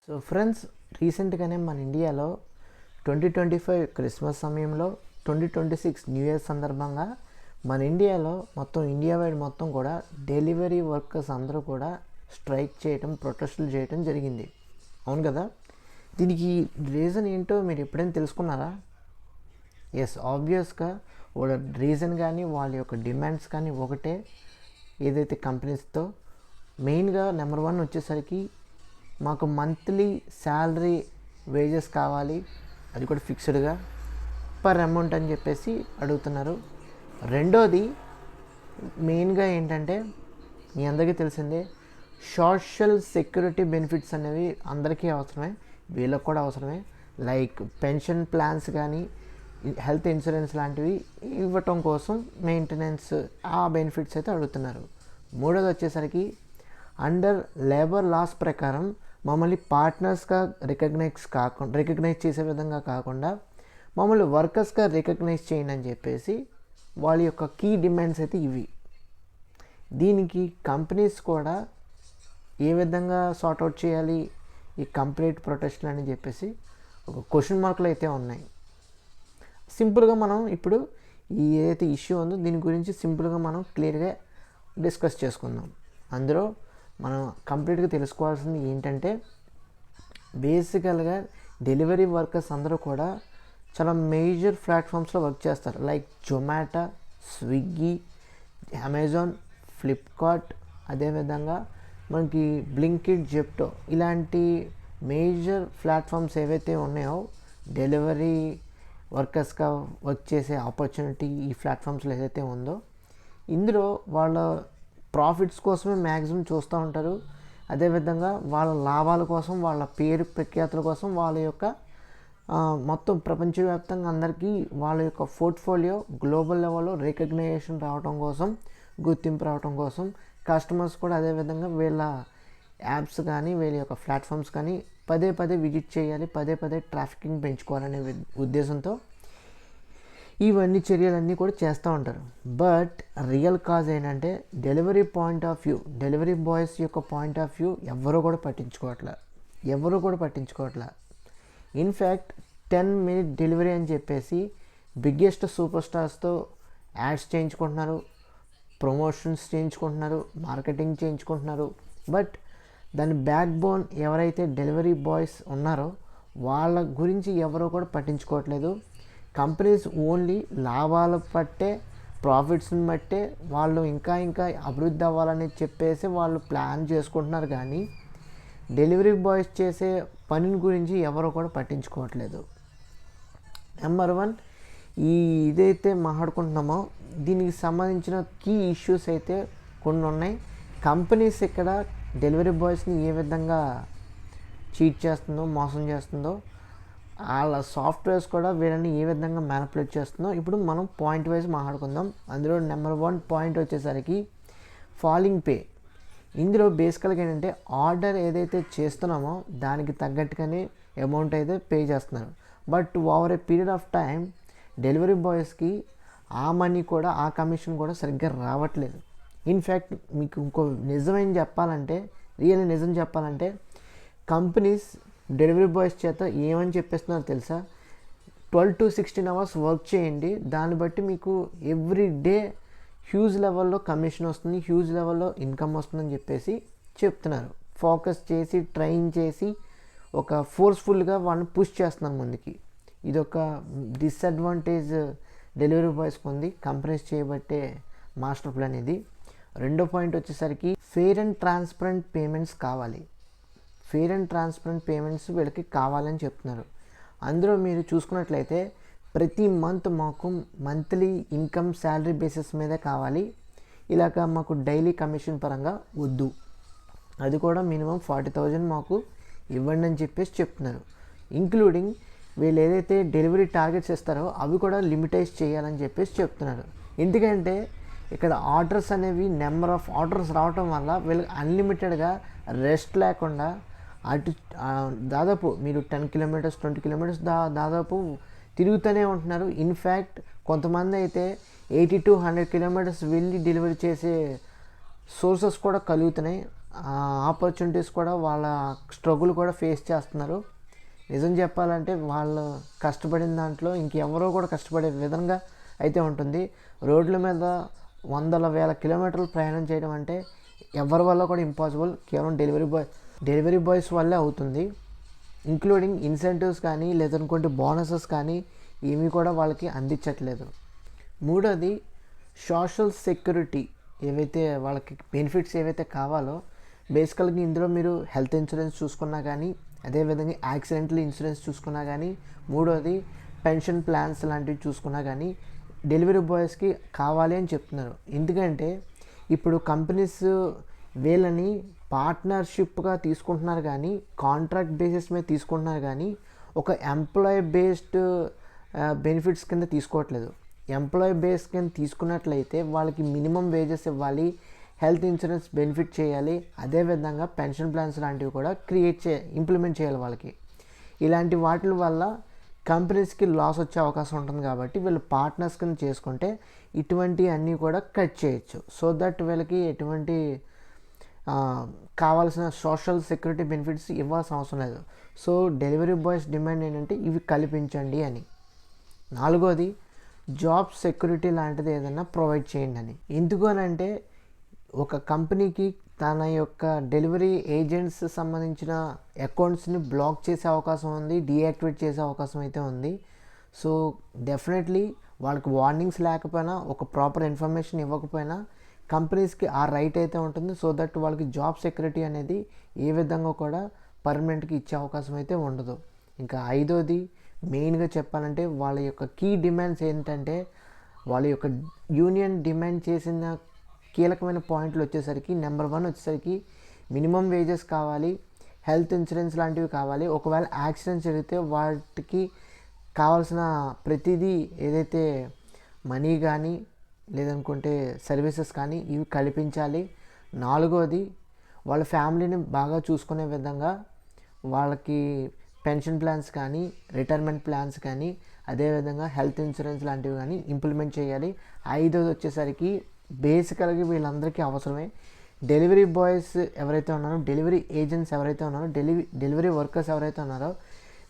So friends, రీసెంట్గానే మన ఇండియాలో 2025 క్రిస్మస్ సమయంలో 2026 న్యూ ఇయర్ సందర్భంగా మన ఇండియాలో మొత్తం ఇండియా వైడ్ మొత్తం కూడా డెలివరీ వర్కర్స్ అందరూ కూడా స్ట్రైక్ చేయటం, ప్రొటెస్టులు చేయటం జరిగింది. అవును కదా? దీనికి రీజన్ ఏంటో మీరు ఎప్పుడైనా తెలుసుకున్నారా? ఎస్, ఆబ్వియస్గా వాళ్ళ రీజన్ కానీ వాళ్ళ యొక్క డిమాండ్స్ కానీ ఒకటే. ఏదైతే కంపెనీస్తో మెయిన్గా నెంబర్ 1 వచ్చేసరికి మాకు మంత్లీ శాలరీ వేజెస్ కావాలి, అది కూడా ఫిక్స్డ్గా పర్ అమౌంట్ అని చెప్పేసి అడుగుతున్నారు. రెండోది మెయిన్గా ఏంటంటే, మీ అందరికీ తెలిసిందే, సోషల్ సెక్యూరిటీ బెనిఫిట్స్ అనేవి అందరికీ అవసరమే, వీళ్ళకి కూడా అవసరమే. లైక్ పెన్షన్ ప్లాన్స్ కానీ హెల్త్ ఇన్సూరెన్స్ లాంటివి ఇవ్వటం కోసం మెయింటెనెన్స్ ఆ బెనిఫిట్స్ అయితే అడుగుతున్నారు. మూడోది వచ్చేసరికి అండర్ లేబర్ లాస్ ప్రకారం మమ్మల్ని పార్ట్నర్స్గా రికగ్నైజ్ చేసే విధంగా కాకుండా మమ్మల్ని వర్కర్స్గా రికగ్నైజ్ చేయండి అని చెప్పేసి వాళ్ళ యొక్క కీ డిమాండ్స్ అయితే ఇవి. దీనికి కంపెనీస్ కూడా ఏ విధంగా సార్ట్అవుట్ చేయాలి ఈ కంప్లీట్ ప్రొటెస్ట్ అని చెప్పేసి ఒక క్వశ్చన్ మార్కులు అయితే ఉన్నాయి. సింపుల్గా మనం ఇప్పుడు ఈ ఏదైతే ఇష్యూ ఉందో దీని గురించి సింపుల్గా మనం క్లియర్గా డిస్కస్ చేసుకుందాం. అందులో మనం కంప్లీట్గా తెలుసుకోవాల్సింది ఏంటంటే, బేసికల్గా డెలివరీ వర్కర్స్ అందరూ కూడా చాలా మేజర్ ప్లాట్ఫామ్స్లో వర్క్ చేస్తారు. Like Zomato, Swiggy, Amazon, Flipkart, అదేవిధంగా మనకి బ్లింకిట్, జెప్టో ఇలాంటి మేజర్ ప్లాట్ఫామ్స్ ఏవైతే ఉన్నాయో డెలివరీ వర్కర్స్గా వర్క్ చేసే ఆపర్చునిటీ ఈ ప్లాట్ఫామ్స్లో ఏదైతే ఉందో ఇందులో వాళ్ళ ప్రాఫిట్స్ కోసమే మ్యాక్సిమం చూస్తూ ఉంటారు. అదేవిధంగా వాళ్ళ లాభాల కోసం, వాళ్ళ పేరు ప్రఖ్యాతుల కోసం, వాళ్ళ యొక్క మొత్తం ప్రపంచవ్యాప్తంగా అందరికీ వాళ్ళ యొక్క పోర్ట్ఫోలియో గ్లోబల్ లెవెల్లో రికగ్నైజేషన్ రావడం కోసం, గుర్తింపు రావడం కోసం కస్టమర్స్ కూడా అదేవిధంగా వీళ్ళ యాప్స్ కానీ వీళ్ళ యొక్క ప్లాట్ఫామ్స్ కానీ పదే పదే విజిట్ చేయాలి, పదే పదే ట్రాఫికింగ్ పెంచుకోవాలనే ఉద్దేశంతో ఇవన్నీ చర్యలన్నీ కూడా చేస్తూ ఉంటారు. బట్ రియల్ కాజ్ ఏంటంటే, delivery point of view, delivery boys యొక్క పాయింట్ ఆఫ్ వ్యూ ఎవరు కూడా పట్టించుకోవట్లే. ఇన్ఫ్యాక్ట్ 10 minute డెలివరీ అని చెప్పేసి బిగ్గెస్ట్ సూపర్ స్టార్స్తో యాడ్స్ చేయించుకుంటున్నారు, ప్రమోషన్స్ చేయించుకుంటున్నారు, మార్కెటింగ్ చేయించుకుంటున్నారు. బట్ దాని బ్యాక్ బోన్ ఎవరైతే డెలివరీ బాయ్స్ ఉన్నారో వాళ్ళ గురించి ఎవరో కూడా పట్టించుకోవట్లేదు. కంపెనీస్ ఓన్లీ లాభాలు పట్టే, ప్రాఫిట్స్ని బట్టే వాళ్ళు ఇంకా అభివృద్ధి అవ్వాలని చెప్పేసి వాళ్ళు ప్లాన్ చేసుకుంటున్నారు. కానీ డెలివరీ బాయ్స్ చేసే పనిని గురించి ఎవరో కూడా పట్టించుకోవట్లేదు. నెంబర్ 1, ఇదైతే మాట్లాడుకుంటున్నామో దీనికి సంబంధించిన కీ ఇష్యూస్ అయితే కొన్ని ఉన్నాయి. కంపెనీస్ ఇక్కడ డెలివరీ బాయ్స్ని ఏ విధంగా చీట్ చేస్తుందో, మోసం చేస్తుందో, వాళ్ళ సాఫ్ట్వేర్స్ కూడా వీళ్ళని ఏ విధంగా మ్యానిపులేట్ చేస్తుందో ఇప్పుడు మనం పాయింట్ వైజ్ మాట్లాడుకుందాం. అందులో నెంబర్ 1 పాయింట్ వచ్చేసరికి ఫాలింగ్ పే. ఇందులో బేసికల్గా ఏంటంటే, ఆర్డర్ ఏదైతే చేస్తున్నామో దానికి తగ్గట్టుగానే అమౌంట్ అయితే పే చేస్తున్నారు. But over a period of time delivery బాయ్స్కి ఆ మనీ కూడా, ఆ కమిషన్ కూడా సరిగ్గా రావట్లేదు. ఇన్ఫ్యాక్ట్ మీకు ఇంకో నిజం చెప్పాలంటే కంపెనీస్ డెలివరీ బాయ్స్ చేత ఏమని చెప్పేస్తున్నారో తెలుసా? 12 to 16 hours వర్క్ చేయండి, దాన్ని బట్టి మీకు ఎవ్రీ డే హ్యూజ్ లెవెల్లో కమిషన్ వస్తుంది, హ్యూజ్ లెవెల్లో ఇన్కమ్ వస్తుందని చెప్పేసి చెప్తున్నారు. ఫోకస్ చేసి, ట్రైన్ చేసి, ఒక ఫోర్స్ఫుల్గా వాళ్ళని పుష్ చేస్తున్నారు ముందుకి. ఇదొక డిసడ్వాంటేజ్ డెలివరీ బాయ్స్కి ఉంది, కంపెనీస్ చేయబట్టే మాస్టర్ ప్లాన్ ఇది. రెండో పాయింట్ వచ్చేసరికి ఫెయిర్ అండ్ ట్రాన్స్పరెంట్ పేమెంట్స్ వీళ్ళకి కావాలని చెప్తున్నారు. అందులో మీరు చూసుకున్నట్లయితే ప్రతి మంత్ మాకు మంత్లీ ఇన్కమ్ శాలరీ బేసిస్ మీదే కావాలి, ఇలాగ మాకు డైలీ కమిషన్ పరంగా వద్దు, అది కూడా మినిమం 40,000 మాకు ఇవ్వండి అని చెప్పేసి చెప్తున్నారు. ఇంక్లూడింగ్ వీళ్ళు ఏదైతే డెలివరీ టార్గెట్స్ ఇస్తారో అవి కూడా లిమిటైజ్ చేయాలని చెప్పేసి చెప్తున్నారు. ఎందుకంటే ఇక్కడ ఆర్డర్స్ అనేవి, నెంబర్ ఆఫ్ ఆర్డర్స్ రావటం వల్ల వీళ్ళకి అన్లిమిటెడ్గా రెస్ట్ లేకుండా అటు దాదాపు మీరు 10 kilometers 20 kilometers దాదాపు తిరుగుతూనే ఉంటున్నారు. ఇన్ఫ్యాక్ట్ కొంతమంది అయితే 80 to 100 kilometers వెళ్ళి డెలివరీ చేసే సోర్సెస్ కూడా కలుగుతున్నాయి. ఆపర్చునిటీస్ కూడా వాళ్ళ స్ట్రగుల్ కూడా ఫేస్ చేస్తున్నారు. నిజం చెప్పాలంటే వాళ్ళు కష్టపడిన దాంట్లో ఇంకెవరో కూడా కష్టపడే విధంగా అయితే ఉంటుంది. రోడ్ల మీద వందల వేల కిలోమీటర్లు ప్రయాణం చేయడం అంటే ఎవరి వల్ల కూడా ఇంపాసిబుల్, కేవలం డెలివరీ బాయ్స్ వల్లే అవుతుంది. ఇంక్లూడింగ్ ఇన్సెంటివ్స్ కానీ లేదనుకుంటే బోనసెస్ కానీ ఏమీ కూడా వాళ్ళకి అందించట్లేదు. మూడోది సోషల్ సెక్యూరిటీ, ఏవైతే వాళ్ళకి బెనిఫిట్స్ ఏవైతే కావాలో బేసికల్గా ఇందులో మీరు హెల్త్ ఇన్సూరెన్స్ చూసుకున్నా కానీ, అదేవిధంగా యాక్సిడెంటల్ ఇన్సూరెన్స్ చూసుకున్నా కానీ, మూడోది పెన్షన్ ప్లాన్స్ లాంటివి చూసుకున్నా కానీ డెలివరీ బాయ్స్కి కావాలి అని చెప్తున్నారు. ఎందుకంటే ఇప్పుడు కంపెనీస్ వీళ్ళని పార్ట్నర్షిప్గా తీసుకుంటున్నారు కానీ కాంట్రాక్ట్ బేసిస్ మీద తీసుకుంటున్నారు కానీ ఒక ఎంప్లాయీ బేస్డ్ బెనిఫిట్స్ కింద తీసుకోవట్లేదు. ఎంప్లాయీ బేస్ కింద తీసుకున్నట్లయితే వాళ్ళకి మినిమం వేజెస్ ఇవ్వాలి, హెల్త్ ఇన్సూరెన్స్ బెనిఫిట్ చేయాలి, అదేవిధంగా పెన్షన్ ప్లాన్స్ లాంటివి కూడా ఇంప్లిమెంట్ చేయాలి వాళ్ళకి. ఇలాంటి వాటి వల్ల కంపెనీస్కి లాస్ వచ్చే అవకాశం ఉంటుంది. కాబట్టి వీళ్ళు పార్ట్నర్స్ కింద చేసుకుంటే ఇటువంటి అన్నీ కూడా కట్ చేయొచ్చు. సో దట్ వీళ్ళకి ఎటువంటి కావాల్సిన సోషల్ సెక్యూరిటీ బెనిఫిట్స్ ఇవ్వాల్సిన అవసరం లేదు. సో డెలివరీ బాయ్స్ డిమాండ్ ఏంటంటే ఇవి కల్పించండి అని. నాలుగోది జాబ్ సెక్యూరిటీ లాంటిది ఏదైనా ప్రొవైడ్ చేయండి అని. ఎందుకు అని అంటే ఒక కంపెనీకి తన యొక్క డెలివరీ ఏజెంట్స్ సంబంధించిన అకౌంట్స్ని బ్లాక్ చేసే అవకాశం ఉంది, డీయాక్టివేట్ చేసే అవకాశం అయితే ఉంది. సో డెఫినెట్లీ వాళ్ళకి వార్నింగ్స్ లేకపోయినా, ఒక ప్రాపర్ ఇన్ఫర్మేషన్ ఇవ్వకపోయినా కంపెనీస్కి ఆ రైట్ అయితే ఉంటుంది. సో దట్ వాళ్ళకి జాబ్ సెక్యూరిటీ అనేది ఏ విధంగా కూడా పర్మనెంట్గా ఇచ్చే అవకాశం అయితే ఉండదు. ఇంకా ఐదోది మెయిన్గా చెప్పాలంటే వాళ్ళ యొక్క కీ డిమాండ్స్ ఏంటంటే, వాళ్ళ యొక్క యూనియన్ డిమాండ్ చేసిన కీలకమైన పాయింట్లు వచ్చేసరికి నెంబర్ 1 వచ్చేసరికి మినిమం వేజెస్ కావాలి, హెల్త్ ఇన్సూరెన్స్ లాంటివి కావాలి. ఒకవేళ యాక్సిడెంట్స్ జరిగితే వాటికి కావాల్సిన ప్రతిదీ ఏదైతే మనీ కానీ లేదనుకుంటే సర్వీసెస్ కానీ ఇవి కల్పించాలి. నాలుగోది వాళ్ళ ఫ్యామిలీని బాగా చూసుకునే విధంగా వాళ్ళకి పెన్షన్ ప్లాన్స్ కానీ, రిటైర్మెంట్ ప్లాన్స్ కానీ, అదేవిధంగా హెల్త్ ఇన్సూరెన్స్ లాంటివి కానీ ఇంప్లిమెంట్ చేయాలి. ఐదోది వచ్చేసరికి బేసికల్గా వీళ్ళందరికీ అవసరమే డెలివరీ బాయ్స్ ఎవరైతే ఉన్నారో, డెలివరీ ఏజెంట్స్ ఎవరైతే ఉన్నారో, డెలివరీ వర్కర్స్ ఎవరైతే ఉన్నారో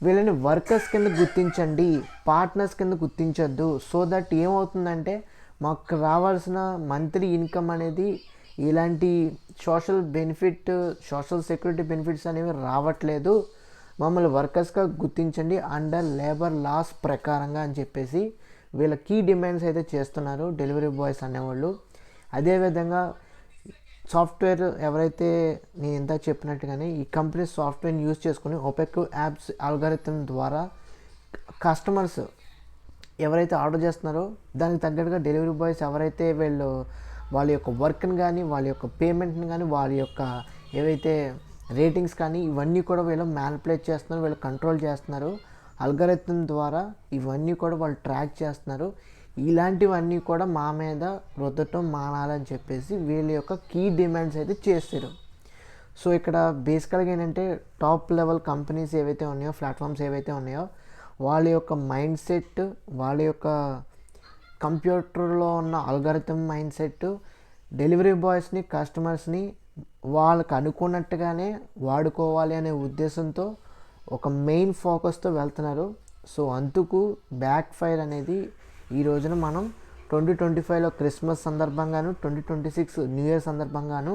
వీళ్ళని వర్కర్స్ కింద గుర్తించండి, పార్ట్నర్స్ కింద గుర్తించొద్దు. సో దట్ ఏమవుతుందంటే మాకు రావాల్సిన మంత్లీ ఇన్కమ్ అనేది ఇలాంటి సోషల్ సెక్యూరిటీ బెనిఫిట్స్ అనేవి రావట్లేదు, మమ్మల్ని వర్కర్స్గా గుర్తించండి అండర్ లేబర్ లాస్ ప్రకారంగా అని చెప్పేసి వీళ్ళ కీ డిమాండ్స్ అయితే చేస్తున్నారు డెలివరీ బాయ్స్ అనేవాళ్ళు. అదేవిధంగా సాఫ్ట్వేర్ ఎవరైతే నేను ఇంత చెప్పినట్టుగానే ఈ కంపెనీ సాఫ్ట్వేర్ని యూజ్ చేసుకుని ఓపెక్ యాప్స్ అల్గారిథం ద్వారా కస్టమర్స్ ఎవరైతే ఆర్డర్ చేస్తున్నారో దానికి తగ్గట్టుగా డెలివరీ బాయ్స్ ఎవరైతే వాళ్ళ యొక్క వర్క్ని కానీ, వాళ్ళ యొక్క పేమెంట్ని కానీ, వాళ్ళ యొక్క ఏవైతే రేటింగ్స్ కానీ ఇవన్నీ కూడా వీళ్ళు మ్యానిపులేట్ చేస్తున్నారు, వీళ్ళు కంట్రోల్ చేస్తున్నారు. అల్గారిథం ద్వారా ఇవన్నీ కూడా వాళ్ళు ట్రాక్ చేస్తున్నారు. ఇలాంటివన్నీ కూడా మా మీద రుద్దటం మానాలని చెప్పేసి వీళ్ళ యొక్క కీ డిమాండ్స్ అయితే చేస్తారు. సో ఇక్కడ బేసికల్గా ఏంటంటే టాప్ లెవెల్ కంపెనీస్ ఏవైతే ఉన్నాయో, ప్లాట్ఫామ్స్ ఏవైతే ఉన్నాయో వాళ్ళ యొక్క మైండ్ సెట్, వాళ్ళ యొక్క కంప్యూటర్లో ఉన్న అల్గారిథం మైండ్ సెట్ డెలివరీ బాయ్స్ని, కస్టమర్స్ని వాళ్ళకి అనుకున్నట్టుగానే వాడుకోవాలి అనే ఉద్దేశంతో ఒక మెయిన్ ఫోకస్తో వెళ్తున్నారు. సో అందుకు బ్యాక్ ఫైర్ అనేది ఈ రోజున మనం 2025లో క్రిస్మస్ సందర్భంగాను, 2026 న్యూ ఇయర్ సందర్భంగాను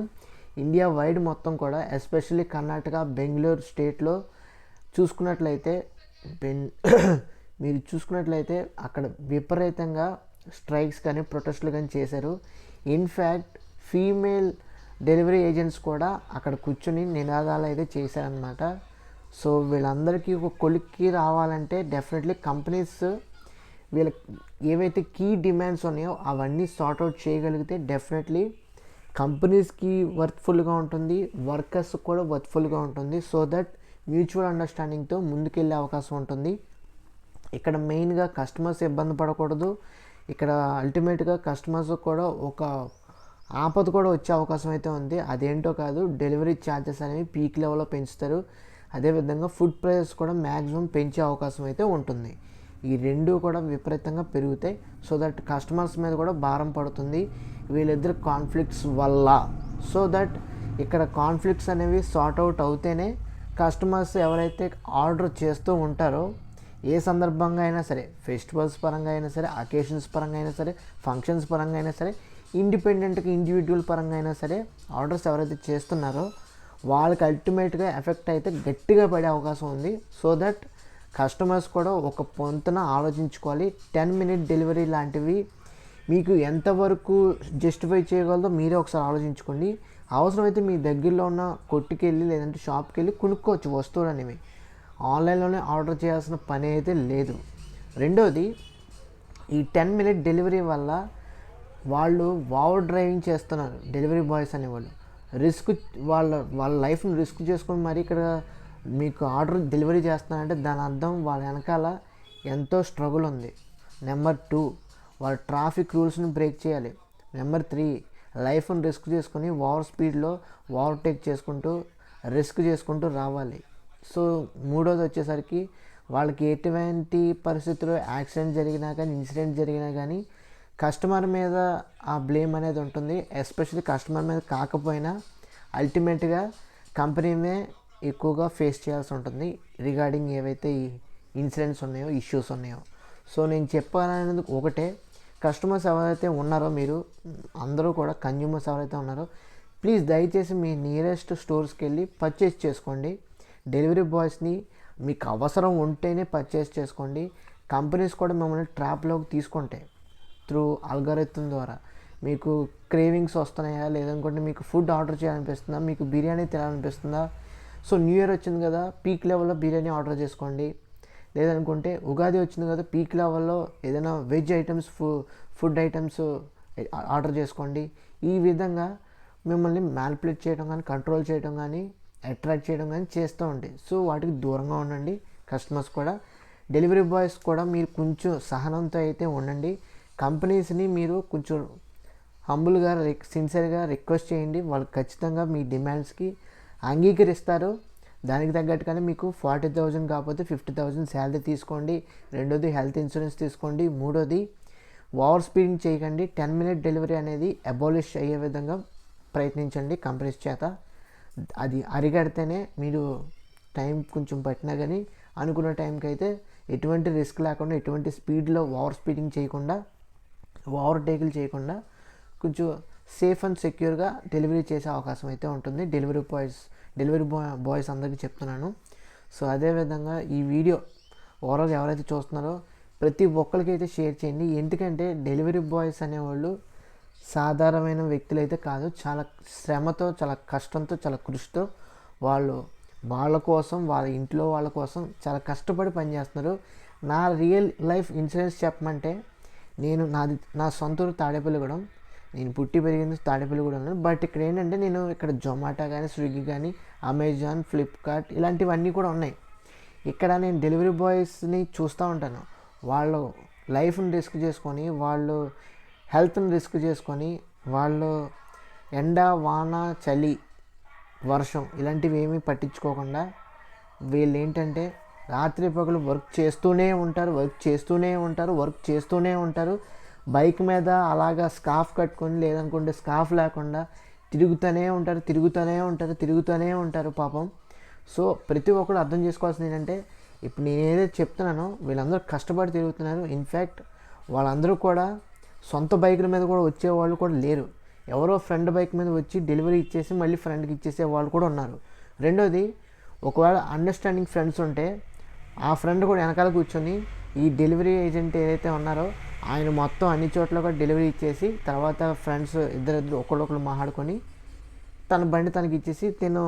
ఇండియా వైడ్ మొత్తం కూడా ఎస్పెషల్లీ కర్ణాటక, బెంగళూరు స్టేట్లో మీరు చూసుకున్నట్లయితే అక్కడ విపరీతంగా స్ట్రైక్స్ కానీ, ప్రొటెస్టులు కానీ చేశారు. ఇన్ఫ్యాక్ట్ ఫీమేల్ డెలివరీ ఏజెంట్స్ కూడా అక్కడ కూర్చొని నినాదాలు అయితే చేశారనమాట. సో వీళ్ళందరికీ ఒక కొలిక్కి రావాలంటే డెఫినెట్లీ కంపెనీస్ వీళ్ళకి ఏవైతే కీ డిమాండ్స్ ఉన్నాయో అవన్నీ సార్ట్అవుట్ చేయగలిగితే డెఫినెట్లీ కంపెనీస్కి వర్త్ఫుల్గా ఉంటుంది, వర్కర్స్ కూడా వర్త్ఫుల్గా ఉంటుంది. సో దట్ మ్యూచువల్ అండర్స్టాండింగ్తో ముందుకెళ్ళే అవకాశం ఉంటుంది. ఇక్కడ మెయిన్గా కస్టమర్స్ ఇబ్బంది పడకూడదు. ఇక్కడ అల్టిమేట్గా కస్టమర్స్ కూడా ఒక ఆపద కూడా వచ్చే అవకాశం అయితే ఉంది. అదేంటో కాదు, డెలివరీ ఛార్జెస్ అనేవి పీక్ లెవెల్లో పెంచుతారు. అదేవిధంగా ఫుడ్ ప్రైసెస్ కూడా మ్యాక్సిమం పెంచే అవకాశం అయితే ఉంటుంది. ఈ రెండు కూడా విపరీతంగా పెరుగుతాయి. సో దట్ కస్టమర్స్ మీద కూడా భారం పడుతుంది వీళ్ళిద్దరు కాన్ఫ్లిక్ట్స్ వల్ల. సో దట్ ఇక్కడ కాన్ఫ్లిక్ట్స్ అనేవి సార్ట్ అవుట్ అవుతేనే కస్టమర్స్ ఎవరైతే ఆర్డర్ చేస్తూ ఉంటారో ఏ సందర్భంగా అయినా సరే, ఫెస్టివల్స్ పరంగా అయినా సరే, అకేషన్స్ పరంగా అయినా సరే, ఫంక్షన్స్ పరంగా అయినా సరే, ఇండిపెండెంట్గా ఇండివిజువల్ పరంగా అయినా సరే ఆర్డర్స్ ఎవరైతే చేస్తున్నారో వాళ్ళకి అల్టిమేట్గా ఎఫెక్ట్ అయితే గట్టిగా పడే అవకాశం ఉంది. సో దట్ కస్టమర్స్ కూడా ఒక పొంతున ఆలోచించుకోవాలి. 10-minute డెలివరీ లాంటివి మీకు ఎంతవరకు జస్టిఫై చేయగలదో మీరే ఒకసారి ఆలోచించుకోండి. అవసరమైతే మీ దగ్గరలో ఉన్న కొట్టుకి వెళ్ళి లేదంటే షాప్కి వెళ్ళి కొనుక్కోవచ్చు వస్తువులు అనేవి. ఆన్లైన్లోనే ఆర్డర్ చేయాల్సిన పని అయితే లేదు. రెండోది, ఈ 10-minute డెలివరీ వల్ల వాళ్ళు ఓవర్ డ్రైవింగ్ చేస్తున్నారు. డెలివరీ బాయ్స్ అనేవాళ్ళు రిస్క్, వాళ్ళ లైఫ్ని రిస్క్ చేసుకొని మరి ఇక్కడ మీకు ఆర్డర్ డెలివరీ చేస్తున్నారంటే దాని అర్థం వాళ్ళ వెనకాల ఎంతో స్ట్రగుల్ ఉంది. నెంబర్ 2, వాళ్ళు ట్రాఫిక్ రూల్స్ని బ్రేక్ చేయాలి. నెంబర్ 3, లైఫ్ని రిస్క్ చేసుకొని ఓవర్ స్పీడ్లో ఓవర్టేక్ చేసుకుంటూ రిస్క్ చేసుకుంటూ రావాలి. సో మూడోది వచ్చేసరికి వాళ్ళకి ఎటువంటి పరిస్థితుల్లో యాక్సిడెంట్ జరిగినా కానీ, ఇన్సిడెంట్ జరిగినా కానీ కస్టమర్ మీద ఆ బ్లేమ్ అనేది ఉంటుంది. ఎస్పెషల్లీ కస్టమర్ మీద కాకపోయినా అల్టిమేట్గా కంపెనీనే ఎక్కువగా ఫేస్ చేయాల్సి ఉంటుంది రిగార్డింగ్ ఏవైతే ఈ ఇన్సిడెంట్స్ ఉన్నాయో, ఇష్యూస్ ఉన్నాయో. సో నేను చెప్పాలనేది ఒకటే, కస్టమర్స్ ఎవరైతే ఉన్నారో, మీరు అందరూ కూడా కన్జ్యూమర్స్ ఎవరైతే ఉన్నారో ప్లీజ్ దయచేసి మీ నియరెస్ట్ స్టోర్స్కి వెళ్ళి పర్చేస్ చేసుకోండి. డెలివరీ బాయ్స్ని మీకు అవసరం ఉంటేనే పర్చేస్ చేసుకోండి. కంపెనీస్ కూడా మిమ్మల్ని ట్రాప్లోకి తీసుకుంటాయి త్రూ అల్గారిథం ద్వారా. మీకు క్రేవింగ్స్ వస్తున్నాయా, లేదనుకుంటే మీకు ఫుడ్ ఆర్డర్ చేయాలనిపిస్తుందా, మీకు బిర్యానీ తినాలనిపిస్తుందా, సో న్యూ ఇయర్ వచ్చింది కదా పీక్ లెవెల్లో బిర్యానీ ఆర్డర్ చేసుకోండి. లేదనుకుంటే ఉగాది వచ్చింది కదా పీక్ లెవెల్లో ఏదైనా veg items, food items order చేసుకోండి. ఈ విధంగా మిమ్మల్ని మ్యానిపులేట్ చేయడం కానీ, కంట్రోల్ చేయడం కానీ, అట్రాక్ట్ చేయడం కానీ చేస్తూ ఉంటాయి. సో వాటికి దూరంగా ఉండండి. కస్టమర్స్ కూడా, డెలివరీ బాయ్స్ కూడా మీరు కొంచెం సహనంతో అయితే ఉండండి. కంపెనీస్ని మీరు కొంచెం హంబుల్గా, సిన్సియర్గా రిక్వెస్ట్ చేయండి. వాళ్ళు ఖచ్చితంగా మీ డిమాండ్స్కి అంగీకరిస్తారు. దానికి తగ్గట్టుగానే మీకు 40,000 కాకపోతే 50,000 శాలరీ తీసుకోండి. రెండోది హెల్త్ ఇన్సూరెన్స్ తీసుకోండి. మూడోది ఓవర్ స్పీడింగ్ చేయకండి. 10-minute డెలివరీ అనేది అబాలిష్ అయ్యే విధంగా ప్రయత్నించండి కంపెనీస్ చేత. అది అరిగడితేనే మీరు టైం కొంచెం పట్టినా కానీ అనుకున్న టైంకి అయితే ఎటువంటి రిస్క్ లేకుండా, ఎటువంటి స్పీడ్లో ఓవర్ స్పీడింగ్ చేయకుండా, ఓవర్టేకులు చేయకుండా కొంచెం సేఫ్ అండ్ సెక్యూర్గా డెలివరీ చేసే అవకాశం అయితే ఉంటుంది. డెలివరీ బాయ్స్ అందరికీ చెప్తున్నాను. సో అదేవిధంగా ఈ వీడియో ఓవరాల్ ఎవరైతే చూస్తున్నారో ప్రతి ఒక్కరికి అయితే షేర్ చేయండి. ఎందుకంటే డెలివరీ బాయ్స్ అనేవాళ్ళు సాధారణమైన వ్యక్తులు అయితే కాదు. చాలా శ్రమతో, చాలా కష్టంతో, చాలా కృషితో వాళ్ళ కోసం, వాళ్ళ ఇంట్లో వాళ్ళ కోసం చాలా కష్టపడి పనిచేస్తున్నారు. నా రియల్ లైఫ్ ఇన్సూరెన్స్ చెప్పమంటే, నా సొంత ఊరు తాడేపల్లిగూడెం. నేను పుట్టి పెరిగింది తాడేపల్లిగూడెం. బట్ ఇక్కడ ఏంటంటే నేను ఇక్కడ జొమాటో కానీ, స్విగ్గీ కానీ, అమెజాన్, ఫ్లిప్కార్ట్ ఇలాంటివన్నీ కూడా ఉన్నాయి. ఇక్కడ నేను డెలివరీ బాయ్స్ని చూస్తూ ఉంటాను. వాళ్ళు లైఫ్ని రిస్క్ చేసుకొని, వాళ్ళు హెల్త్ని రిస్క్ చేసుకొని, వాళ్ళు ఎండ, వాన, చలి, వర్షం ఇలాంటివి ఏమీ పట్టించుకోకుండా వీళ్ళు ఏంటంటే రాత్రి పగలు వర్క్ చేస్తూనే ఉంటారు. బైక్ మీద అలాగా స్కార్ఫ్ కట్టుకొని, లేదనుకుంటే స్కార్ఫ్ లేకుండా తిరుగుతూనే ఉంటారు పాపం. సో ప్రతి ఒక్కరు అర్థం చేసుకోవాల్సింది ఏంటంటే, ఇప్పుడు నేను ఏదైతే చెప్తున్నానో వీళ్ళందరూ కష్టపడి తిరుగుతున్నారు. ఇన్ఫ్యాక్ట్ వాళ్ళందరూ కూడా సొంత బైకుల మీద కూడా వచ్చేవాళ్ళు కూడా లేరు. ఎవరో ఫ్రెండ్ బైక్ మీద వచ్చి డెలివరీ ఇచ్చేసి మళ్ళీ ఫ్రెండ్కి ఇచ్చేసే వాళ్ళు కూడా ఉన్నారు. రెండోది, ఒకవేళ అండర్స్టాండింగ్ ఫ్రెండ్స్ ఉంటే ఆ ఫ్రెండ్ కూడా వెనకాల కూర్చొని ఈ డెలివరీ ఏజెంట్ ఏదైతే ఉన్నారో ఆయన మొత్తం అన్ని చోట్ల కూడా డెలివరీ ఇచ్చేసి, తర్వాత ఫ్రెండ్స్ ఇద్దరు ఒకళ్ళొకళ్ళు మాట్లాడుకొని తన బండి తనకి ఇచ్చేసి తిను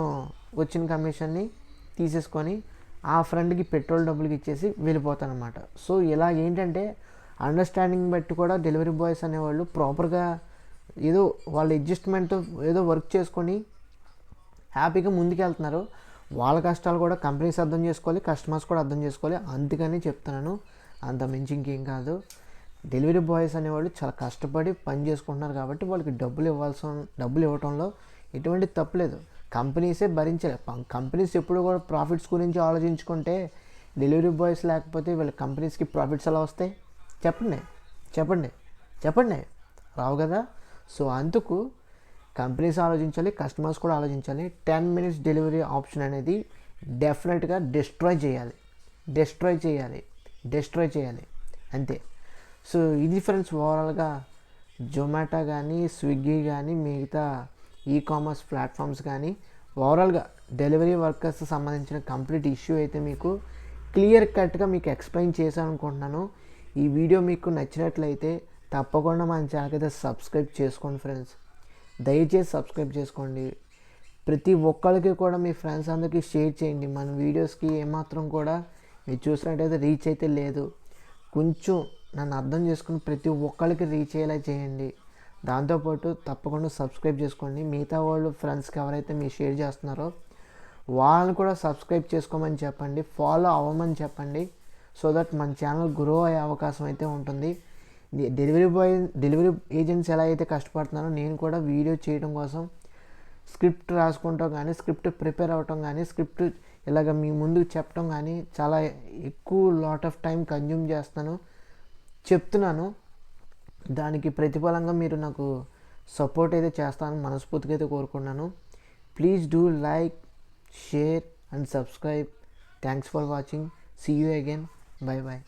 వచ్చిన కమిషన్ని తీసేసుకొని ఆ ఫ్రెండ్కి పెట్రోల్ డబ్బులకి ఇచ్చేసి వెళ్ళిపోతానమాట. సో ఇలా ఏంటంటే అండర్స్టాండింగ్ బట్టి కూడా డెలివరీ బాయ్స్ అనేవాళ్ళు ప్రాపర్గా ఏదో వాళ్ళ అడ్జస్ట్మెంట్ ఏదో వర్క్ చేసుకొని హ్యాపీగా ముందుకు వెళ్తున్నారు. వాళ్ళ కష్టాలు కూడా కంపెనీస్ అర్థం చేసుకోవాలి, కస్టమర్స్ కూడా అర్థం చేసుకోవాలి. అందుకని చెప్తున్నాను, అంత మించి ఇంకేం కాదు. డెలివరీ బాయ్స్ అనేవాళ్ళు చాలా కష్టపడి పని చేసుకుంటున్నారు కాబట్టి వాళ్ళకి డబ్బులు ఇవ్వటంలో ఎటువంటి తప్పులేదు. కంపెనీసే భరించాలి. కంపెనీస్ ఎప్పుడు కూడా ప్రాఫిట్స్ గురించి ఆలోచించుకుంటే డెలివరీ బాయ్స్ లేకపోతే వీళ్ళ కంపెనీస్కి ప్రాఫిట్స్ ఎలా వస్తాయి? చెప్పండి రావు కదా. సో అందుకు కంపెనీస్ ఆలోచించాలి, కస్టమర్స్ కూడా ఆలోచించాలి. 10 minutes డెలివరీ ఆప్షన్ అనేది డెఫినెట్గా డిస్ట్రాయ్ చేయాలి అంతే. సో ఇది ఫ్రెండ్స్ ఓవరాల్గా జొమాటో కానీ, స్విగ్గీ కానీ, మిగతా కామర్స్ ప్లాట్ఫామ్స్ కానీ ఓవరాల్గా డెలివరీ వర్కర్స్ సంబంధించిన కంప్లీట్ ఇష్యూ అయితే మీకు క్లియర్ కట్గా మీకు ఎక్స్ప్లెయిన్ చేశాను అనుకుంటున్నాను. ఈ వీడియో మీకు నచ్చినట్లయితే తప్పకుండా మన ఛానల్కి అయితే సబ్స్క్రైబ్ చేసుకోండి ఫ్రెండ్స్. దయచేసి సబ్స్క్రైబ్ చేసుకోండి. ప్రతి ఒక్కరికి కూడా మీ ఫ్రెండ్స్ అందరికీ షేర్ చేయండి. మన వీడియోస్కి ఏమాత్రం కూడా మీరు చూసినట్టయితే రీచ్ అయితే లేదు. కొంచెం నన్ను అర్థం చేసుకుని ప్రతి ఒక్కరికి రీచ్ అయ్యేలా చేయండి. దాంతోపాటు తప్పకుండా సబ్స్క్రైబ్ చేసుకోండి. మిగతా వాళ్ళు ఫ్రెండ్స్కి ఎవరైతే మీరు షేర్ చేస్తున్నారో వాళ్ళని కూడా సబ్స్క్రైబ్ చేసుకోమని చెప్పండి, ఫాలో అవ్వమని చెప్పండి. సో దట్ మన ఛానల్ గ్రో అయ్యే అవకాశం అయితే ఉంటుంది. డెలివరీ ఏజెంట్స్ ఎలా అయితే కష్టపడుతున్నారో నేను కూడా వీడియో చేయడం కోసం స్క్రిప్ట్ రాసుకుంటాం కానీ, స్క్రిప్ట్ ప్రిపేర్ అవ్వటం కానీ, స్క్రిప్ట్ ఇలాగ మీ ముందుకు చెప్పడం కానీ చాలా ఎక్కువ లాట్ ఆఫ్ టైం కన్జ్యూమ్ చెప్తున్నాను. దానికి ప్రతిఫలంగా మీరు నాకు సపోర్ట్ అయితే చేస్తానని మనస్ఫూర్తిగా అయితే కోరుకున్నాను. Please do like, share and subscribe. Thanks for watching. See you again. Bye bye.